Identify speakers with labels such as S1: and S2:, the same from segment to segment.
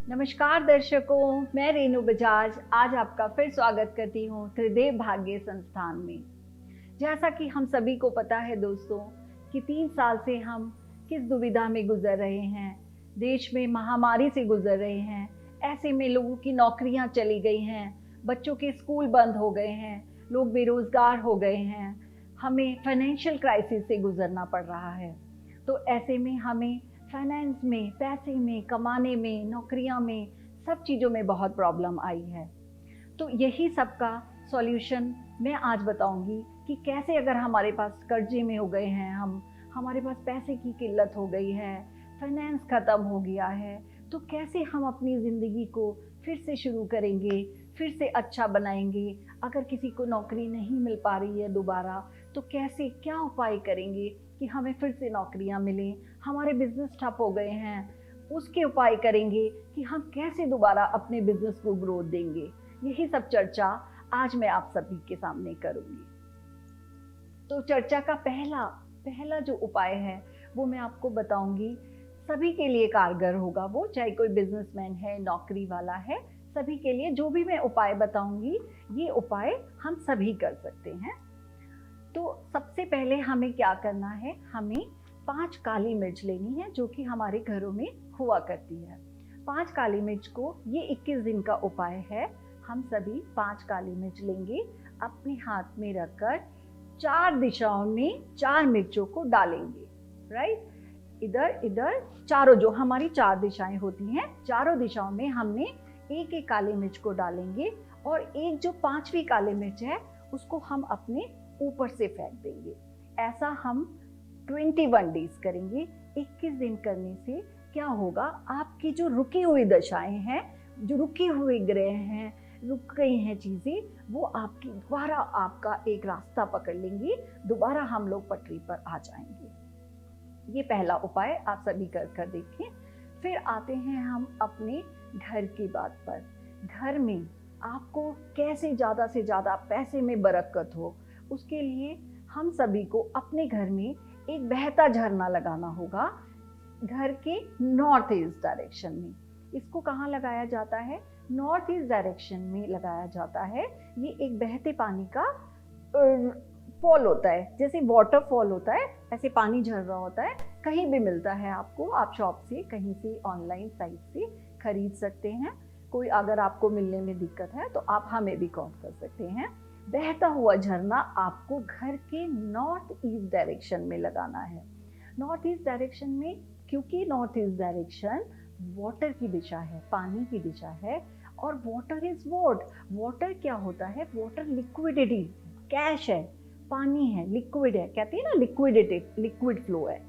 S1: नमस्कार दर्शकों, मैं रेणु बजाज आज आपका फिर स्वागत करती हूँ त्रिदेव भाग्य संस्थान में। जैसा कि हम सभी को पता है दोस्तों कि 3 साल से हम किस दुविधा में गुजर रहे हैं, देश में महामारी से गुजर रहे हैं। ऐसे में लोगों की नौकरियां चली गई हैं, बच्चों के स्कूल बंद हो गए हैं, लोग बेरोजगार हो गए हैं, हमें फाइनेंशियल क्राइसिस से गुजरना पड़ रहा है। तो ऐसे में हमें फाइनेंस में, पैसे में, कमाने में, नौकरियां में, सब चीज़ों में बहुत प्रॉब्लम आई है। तो यही सब का सॉल्यूशन मैं आज बताऊंगी कि कैसे अगर हमारे पास कर्जे में हो गए हैं, हमारे पास पैसे की किल्लत हो गई है, फाइनेंस ख़त्म हो गया है, तो कैसे हम अपनी ज़िंदगी को फिर से शुरू करेंगे, फिर से अच्छा बनाएंगे। अगर किसी को नौकरी नहीं मिल पा रही है दोबारा, तो कैसे क्या उपाय करेंगे कि हमें फिर से नौकरियां मिलें। हमारे बिजनेस ठप हो गए हैं, उसके उपाय करेंगे कि हम कैसे दोबारा अपने बिजनेस को ग्रोथ देंगे। यही सब चर्चा आज मैं आप सभी के सामने करूंगी। तो चर्चा का पहला जो उपाय है वो मैं आपको बताऊंगी, सभी के लिए कारगर होगा वो, चाहे कोई बिजनेसमैन है, नौकरी वाला है, सभी के लिए जो भी मैं उपाय बताऊंगी ये उपाय हम सभी कर सकते हैं। तो सबसे पहले हमें क्या करना है, हमें 5 काली मिर्च लेनी है जो कि हमारे घरों में हुआ करती है। 5 काली मिर्च को, ये 21 दिन का उपाय है। हम सभी 5 काली मिर्च लेंगे, अपने हाथ में रखकर 4 दिशाओं में 4 मिर्चों को डालेंगे। राइट, इधर इधर चारों, जो हमारी 4 दिशाएं होती हैं, चारों दिशाओं में हमने एक एक काली मिर्च को डालेंगे और एक जो 5वीं काली मिर्च है उसको हम अपने ऊपर से फेंक देंगे। ऐसा हम 21 डेज करेंगे। 21 दिन करने से क्या होगा, आपकी जो रुकी हुई दशाएं हैं, जो रुके हुए ग्रह हैं, रुक गई हैं चीज़ें, वो आपकी दोबारा आपका एक रास्ता पकड़ लेंगी, दोबारा हम लोग पटरी पर आ जाएंगे। ये पहला उपाय आप सभी कर देखें। फिर आते हैं हम अपने घर की बात पर। घर में आपको कैसे ज़्यादा से ज़्यादा पैसे में बरकत हो, उसके लिए हम सभी को अपने घर में एक बहता झरना लगाना होगा, घर के नॉर्थ ईस्ट डायरेक्शन में। इसको कहाँ लगाया जाता है, नॉर्थ ईस्ट डायरेक्शन में लगाया जाता है। ये एक बहते पानी का फॉल होता है, जैसे वाटरफॉल होता है ऐसे पानी झर रहा होता है। कहीं भी मिलता है आपको, आप शॉप से, कहीं से, ऑनलाइन साइट से खरीद सकते हैं। कोई अगर आपको मिलने में दिक्कत है तो आप हमें भी कॉल कर सकते हैं। बहता हुआ झरना आपको घर के नॉर्थ ईस्ट डायरेक्शन में लगाना है। नॉर्थ ईस्ट डायरेक्शन में, क्योंकि नॉर्थ ईस्ट डायरेक्शन वाटर की दिशा है, पानी की दिशा है, और वाटर इज वॉट, वाटर क्या होता है, वाटर लिक्विडिटी, कैश है, पानी है, लिक्विड है, कहते हैं ना लिक्विडिटी, लिक्विड फ्लो है।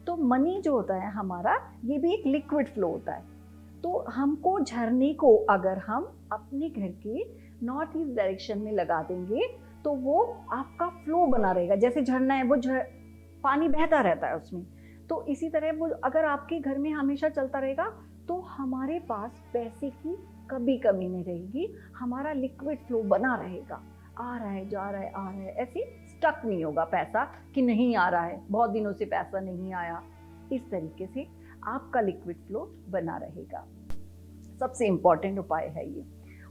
S1: तो मनी जो होता है हमारा, ये भी एक लिक्विड फ्लो होता है। तो हमको झरने को अगर हम अपने घर के नॉर्थ ईस्ट डायरेक्शन में लगा देंगे तो वो आपका फ्लो बना रहेगा। जैसे झरना है, वो पानी बहता रहता है उसमें, तो इसी तरह वो अगर आपके घर में हमेशा चलता रहेगा तो हमारे पास पैसे की कभी कमी नहीं रहेगी, हमारा लिक्विड फ्लो बना रहेगा, आ रहा है, जा रहा है, आ रहा है, ऐसे स्टक नहीं होगा पैसा कि नहीं आ रहा है, बहुत दिनों से पैसा नहीं आया। इस तरीके से आपका लिक्विड फ्लो बना रहेगा। सबसे इम्पॉर्टेंट उपाय है ये।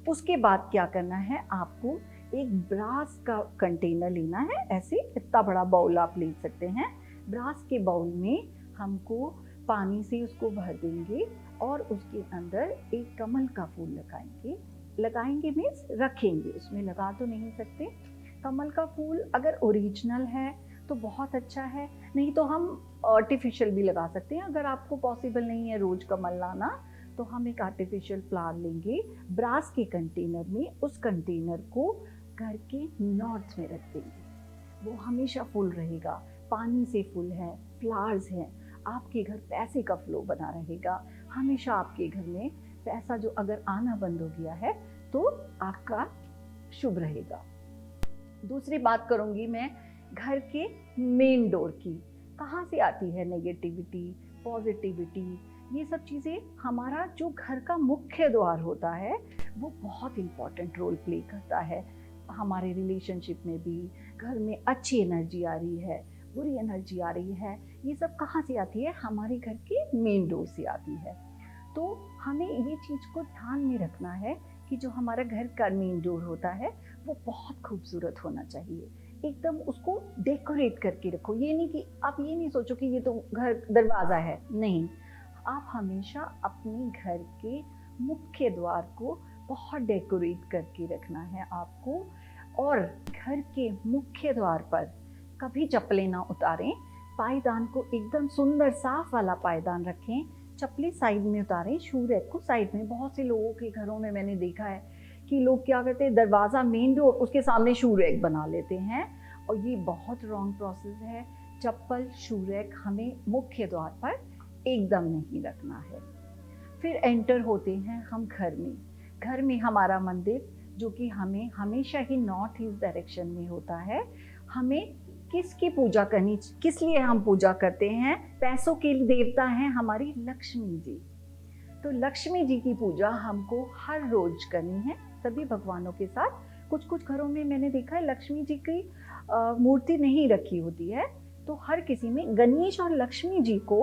S1: उसके बाद क्या करना है, आपको एक ब्रास का कंटेनर लेना है, ऐसे इतना बड़ा बाउल आप ले सकते हैं। ब्रास के बाउल में हमको पानी से उसको भर देंगे और उसके अंदर एक कमल का फूल लगाएंगे। लगाएंगे मीन्स रखेंगे, उसमें लगा तो नहीं सकते। कमल का फूल अगर ओरिजिनल है तो बहुत अच्छा है, नहीं तो हम आर्टिफिशियल भी लगा सकते हैं। अगर आपको पॉसिबल नहीं है रोज कमल लाना तो हम एक आर्टिफिशियल फ्लावर लेंगे, ब्रास के कंटेनर में उस कंटेनर को घर के नॉर्थ में रख देंगे। वो हमेशा फुल रहेगा, पानी से फुल है, फ्लावर्स हैं, आपके घर पैसे का फ्लो बना रहेगा। हमेशा आपके घर में पैसा जो अगर आना बंद हो गया है तो आपका शुभ रहेगा। दूसरी बात करूंगी मैं घर के मेन डोर की। कहाँ से आती है नेगेटिविटी, पॉजिटिविटी, ये सब चीज़ें, हमारा जो घर का मुख्य द्वार होता है वो बहुत इम्पॉर्टेंट रोल प्ले करता है। हमारे रिलेशनशिप में भी, घर में अच्छी एनर्जी आ रही है, बुरी एनर्जी आ रही है, ये सब कहाँ से आती है, हमारे घर के मेन डोर से आती है। तो हमें ये चीज़ को ध्यान में रखना है कि जो हमारा घर का मेन डोर होता है वो बहुत खूबसूरत होना चाहिए। एकदम उसको डेकोरेट करके रखो। ये नहीं कि आप ये नहीं सोचो कि ये तो घर दरवाज़ा है, नहीं। आप हमेशा अपने घर के मुख्य द्वार को बहुत डेकोरेट करके रखना है आपको। और घर के मुख्य द्वार पर कभी चप्पलें ना उतारें। पायदान को एकदम सुंदर साफ वाला पायदान रखें। चप्पलें साइड में उतारें, शू रैक को साइड में। बहुत से लोगों के घरों में मैंने देखा है कि लोग क्या करते हैं, दरवाज़ा मेन डोर, उसके सामने शू रैक बना लेते हैं, और ये बहुत रॉन्ग प्रोसेस है। चप्पल, शू रैक हमें मुख्य द्वार पर एकदम नहीं रखना है। फिर एंटर होते हैं हम घर में। घर में हमारा मंदिर, जो कि हमें हमेशा ही नॉर्थ ईस्ट डायरेक्शन में होता है। हमें किसकी पूजा करनी, किस लिए हम पूजा करते हैं? पैसों के देवता हैं हमारी लक्ष्मी जी। तो लक्ष्मी जी की पूजा हमको हर रोज करनी है सभी भगवानों के साथ। कुछ कुछ घरों में मैंने देखा है लक्ष्मी जी की मूर्ति नहीं रखी होती है, तो हर किसी में गणेश और लक्ष्मी जी को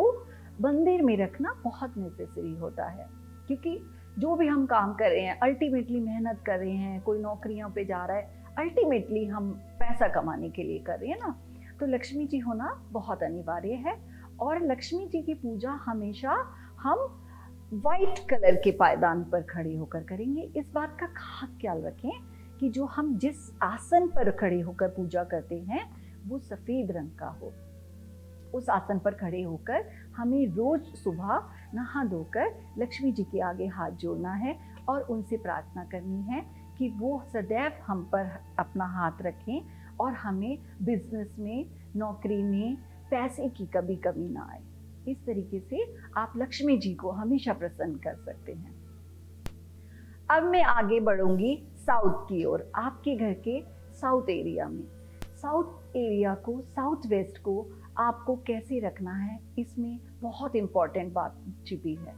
S1: मंदिर में रखना बहुत नेसेसरी होता है। क्योंकि जो भी हम काम कर रहे हैं, अल्टीमेटली मेहनत कर रहे हैं, कोई नौकरियों पे जा रहा है, अल्टीमेटली हम पैसा कमाने के लिए कर रहे हैं ना, तो लक्ष्मी जी होना बहुत अनिवार्य है। और लक्ष्मी जी की पूजा हमेशा हम वाइट कलर के पायदान पर खड़े होकर करेंगे। इस बात का खास ख्याल रखें कि जो हम जिस आसन पर खड़े होकर पूजा करते हैं वो सफ़ेद रंग का हो। उस आसन पर खड़े होकर हमें रोज सुबह नहा धोकर लक्ष्मी जी के आगे हाथ जोड़ना है और उनसे प्रार्थना करनी है कि वो सदैव हम पर अपना हाथ रखें और हमें बिजनेस में, नौकरी में पैसे की कभी कमी ना आए। इस तरीके से आप लक्ष्मी जी को हमेशा प्रसन्न कर सकते हैं। अब मैं आगे बढ़ूंगी साउथ की ओर, आपके घर के साउथ एरिया में। साउथ एरिया को, साउथ वेस्ट को आपको कैसे रखना है, इसमें बहुत इम्पॉर्टेंट बात छिपी है।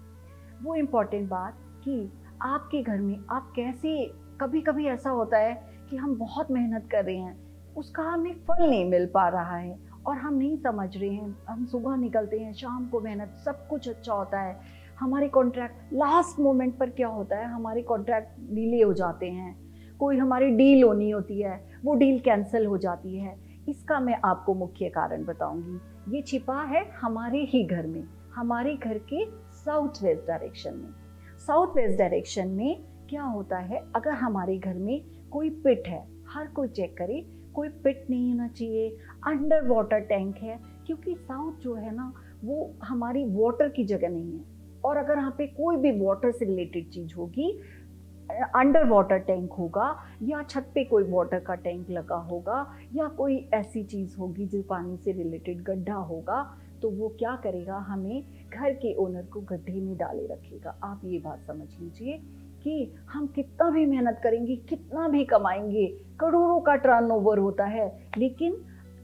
S1: वो इम्पॉर्टेंट बात कि आपके घर में आप कैसे, कभी कभी ऐसा होता है कि हम बहुत मेहनत कर रहे हैं, उसका हमें फल नहीं मिल पा रहा है और हम नहीं समझ रहे हैं। हम सुबह निकलते हैं, शाम को मेहनत, सब कुछ अच्छा होता है, हमारे कॉन्ट्रैक्ट लास्ट मोमेंट पर क्या होता है, हमारे कॉन्ट्रैक्ट डिले हो जाते हैं, कोई हमारी डील होनी होती है, वो डील कैंसिल हो जाती है। इसका मैं आपको मुख्य कारण बताऊंगी। ये छिपा है हमारे ही घर में, हमारे घर के साउथ वेस्ट डायरेक्शन में। साउथ वेस्ट डायरेक्शन में क्या होता है, अगर हमारे घर में कोई पिट है, हर कोई चेक करे, कोई पिट नहीं होना चाहिए, अंडर वाटर टैंक है, क्योंकि साउथ जो है ना वो हमारी वाटर की जगह नहीं है। और अगर यहाँ पे कोई भी वाटर से रिलेटेड चीज़ होगी, अंडर वाटर टैंक होगा या छत पे कोई वाटर का टैंक लगा होगा या कोई ऐसी चीज़ होगी जो पानी से रिलेटेड गड्ढा होगा, तो वो क्या करेगा, हमें घर के ओनर को गड्ढे में डाले रखेगा। आप ये बात समझ लीजिए कि हम कितना भी मेहनत करेंगे, कितना भी कमाएंगे, करोड़ों का टर्नओवर होता है, लेकिन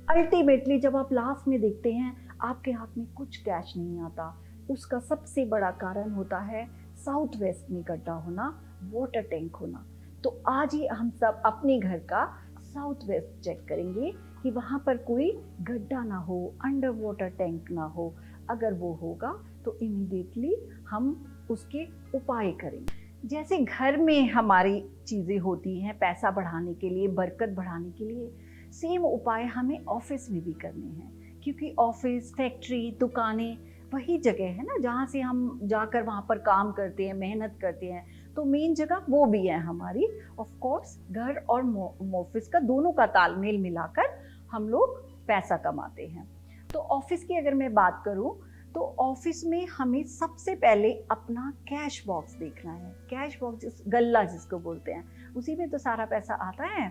S1: अल्टीमेटली जब आप लास्ट में देखते हैं आपके हाथ में कुछ कैश नहीं आता। उसका सबसे बड़ा कारण होता है साउथ वेस्ट में गड्ढा होना, वाटर टैंक होना। तो आज ही हम सब अपने घर का साउथ वेस्ट चेक करेंगे कि वहाँ पर कोई गड्ढा ना हो, अंडर वाटर टैंक ना हो। अगर वो होगा तो इमीडिएटली हम उसके उपाय करेंगे। जैसे घर में हमारी चीज़ें होती हैं पैसा बढ़ाने के लिए, बरकत बढ़ाने के लिए, सेम उपाय हमें ऑफिस में भी करने हैं। क्योंकि ऑफिस, फैक्ट्री, दुकानें वही जगह है ना जहाँ से हम जाकर वहाँ पर काम करते हैं, मेहनत करते हैं। तो मेन जगह वो भी है हमारी। ऑफ कोर्स घर और ऑफिस का दोनों का तालमेल मिलाकर हम लोग पैसा कमाते हैं। तो ऑफिस की अगर मैं बात करूँ तो ऑफिस में हमें सबसे पहले अपना कैश बॉक्स देखना है। कैश बॉक्स, गल्ला जिसको बोलते हैं, उसी में तो सारा पैसा आता है।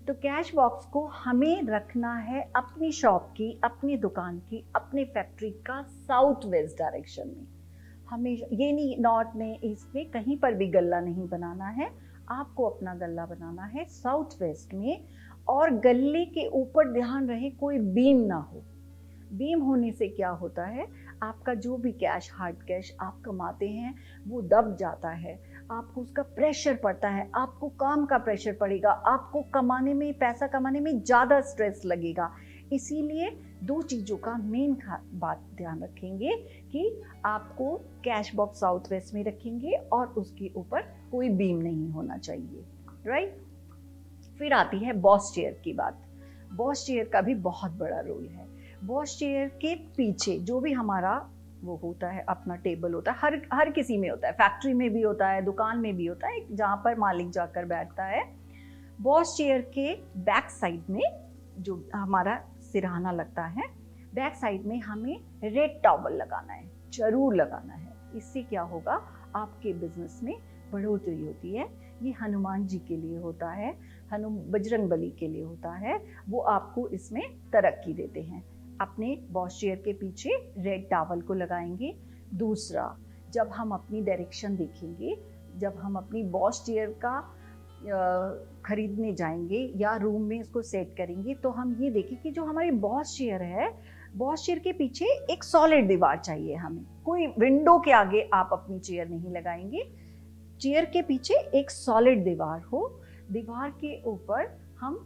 S1: तो कैश बॉक्स को हमें रखना है अपनी शॉप की, अपनी दुकान की, अपने फैक्ट्री का साउथ वेस्ट डायरेक्शन में। हमें ये नहीं नॉर्थ में, ईस्ट में, कहीं पर भी गल्ला नहीं बनाना है। आपको अपना गल्ला बनाना है साउथ वेस्ट में। और गल्ले के ऊपर ध्यान रहे कोई बीम ना हो। बीम होने से क्या होता है, आपका जो भी कैश, हार्ड कैश आप कमाते हैं वो दब जाता है, आपको उसका प्रेशर पड़ता है, आपको काम का प्रेशर पड़ेगा, आपको कमाने में, पैसा कमाने में ज़्यादा स्ट्रेस लगेगा। इसीलिए दो चीज़ों का मेन बात ध्यान रखेंगे कि आपको कैश बॉक्स साउथ वेस्ट में रखेंगे और उसके ऊपर कोई बीम नहीं होना चाहिए, राइट। फिर आती है बॉस चेयर की बात। बॉस चेयर का भी बहुत बड़ा रोल है। बॉस चेयर के पीछे जो भी हमारा वो होता है, अपना टेबल होता है, हर किसी में होता है, फैक्ट्री में भी होता है, दुकान में भी होता है, जहाँ पर मालिक जाकर बैठता है। बॉस चेयर के बैक साइड में जो हमारा सिरहाना लगता है, बैक साइड में हमें रेड टॉवल लगाना है, जरूर लगाना है। इससे क्या होगा, आपके बिजनेस में बढ़ोतरी होती है। ये हनुमान जी के लिए होता है, बजरंग बली के लिए होता है, वो आपको इसमें तरक्की देते हैं। अपने बॉस चेयर के पीछे रेड टॉवल को लगाएंगे। दूसरा, जब हम अपनी डायरेक्शन देखेंगे, जब हम अपनी बॉस चेयर का खरीदने जाएंगे या रूम में इसको सेट करेंगे, तो हम ये देखें कि जो हमारी बॉस चेयर है, बॉस चेयर के पीछे एक सॉलिड दीवार चाहिए हमें। कोई विंडो के आगे आप अपनी चेयर नहीं लगाएंगे, चेयर के पीछे एक सॉलिड दीवार हो। दीवार के ऊपर हम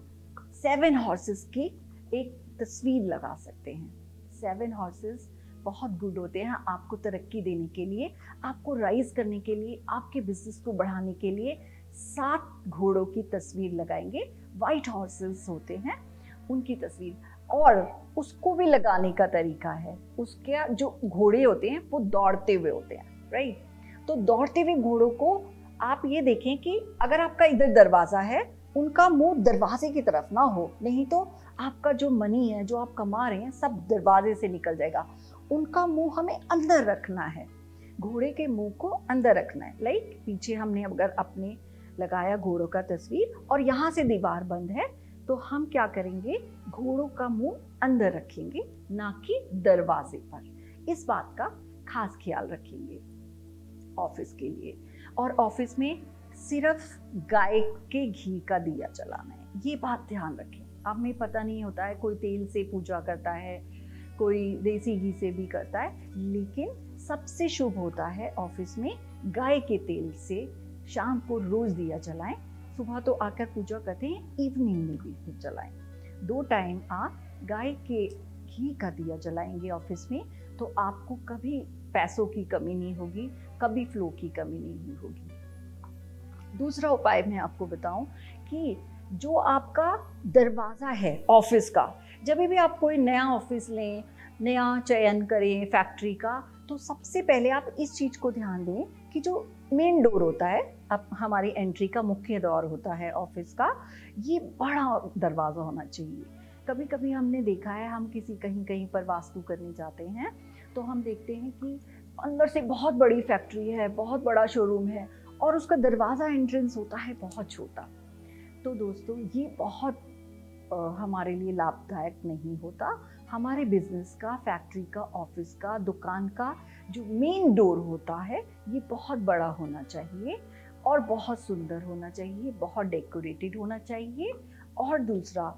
S1: 7 हॉर्सेस की एक तस्वीर लगा सकते हैं। 7 हॉर्सेस बहुत गुड होते हैं आपको तरक्की देने के लिए, आपको राइज करने के लिए, आपके बिजनेस को बढ़ाने के लिए। 7 घोड़ों की तस्वीर लगाएंगे, वाइट हॉर्सेस होते हैं उनकी तस्वीर। और उसको भी लगाने का तरीका है, उसके जो घोड़े होते हैं वो दौड़ते हुए होते हैं, राइट। तो दौड़ते हुए घोड़ों को आप ये देखें कि अगर आपका इधर दरवाजा है, उनका मुंह दरवाजे की तरफ ना हो, नहीं तो आपका जो मनी है, जो आप कमा रहे हैं, सब दरवाजे से निकल जाएगा। उनका मुंह हमें अंदर रखना है, घोड़े के मुंह को अंदर रखना है। लाइक पीछे हमने अगर अपने लगाया घोड़ों का तस्वीर और यहाँ से दीवार बंद है, तो हम क्या करेंगे, घोड़ों का मुंह अंदर रखेंगे, ना कि दरवाजे पर। इस बात का खास ख्याल रखेंगे ऑफिस के लिए। और ऑफिस में सिर्फ गाय के घी का दिया जलाना है, ये बात ध्यान रखें। अब हमें पता नहीं होता है, कोई तेल से पूजा करता है, कोई देसी घी से भी करता है, लेकिन सबसे शुभ होता है ऑफिस में गाय के तेल से शाम को रोज दिया जलाएं। सुबह तो आकर पूजा करते हैं, इवनिंग में भी जलाएं। 2 टाइम आप गाय के घी का दिया जलाएंगे ऑफिस में, तो आपको कभी पैसों की कमी नहीं होगी, कभी फ्लो की कमी नहीं होगी। दूसरा उपाय मैं आपको बताऊं कि जो आपका दरवाज़ा है ऑफिस का, जब भी आप कोई नया ऑफिस लें, नया चयन करें फैक्ट्री का, तो सबसे पहले आप इस चीज़ को ध्यान दें कि जो मेन डोर होता है, अब हमारी एंट्री का मुख्य द्वार होता है ऑफिस का, ये बड़ा दरवाज़ा होना चाहिए। कभी कभी हमने देखा है, हम कहीं पर वास्तु करने जाते हैं, तो हम देखते हैं कि अंदर से बहुत बड़ी फैक्ट्री है, बहुत बड़ा शोरूम है, और उसका दरवाज़ा एंट्रेंस होता है बहुत छोटा। तो दोस्तों, ये बहुत हमारे लिए लाभदायक नहीं होता। हमारे बिजनेस का, फैक्ट्री का, ऑफिस का, दुकान का जो मेन डोर होता है, ये बहुत बड़ा होना चाहिए और बहुत सुंदर होना चाहिए, बहुत डेकोरेटेड होना चाहिए। और दूसरा,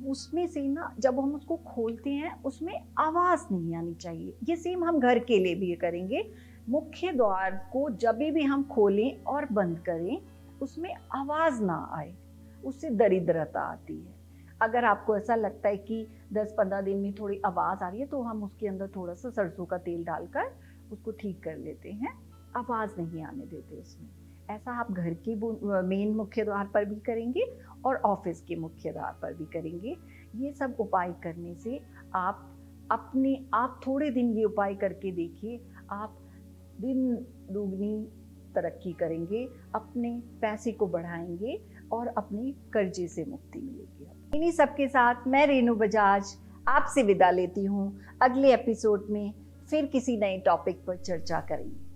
S1: उसमें से ना जब हम उसको खोलते हैं, उसमें आवाज़ नहीं आनी चाहिए। ये सेम हम घर के लिए भी करेंगे। मुख्य द्वार को जब भी हम खोलें और बंद करें, उसमें आवाज़ ना आए, उससे दरिद्रता आती है। अगर आपको ऐसा लगता है कि 10-15 दिन में थोड़ी आवाज़ आ रही है, तो हम उसके अंदर थोड़ा सा सरसों का तेल डालकर उसको ठीक कर लेते हैं, आवाज़ नहीं आने देते उसमें। ऐसा आप घर के मेन मुख्य द्वार पर भी करेंगे और ऑफिस के मुख्य द्वार पर भी करेंगे। ये सब उपाय करने से आप थोड़े दिन ये उपाय करके देखिए, आप दिन दुगनी तरक्की करेंगे, अपने पैसे को बढ़ाएंगे और अपने कर्जे से मुक्ति मिलेगी। इन्हीं सब के साथ मैं रेनू बजाज आपसे विदा लेती हूँ। अगले एपिसोड में फिर किसी नए टॉपिक पर चर्चा करेंगे।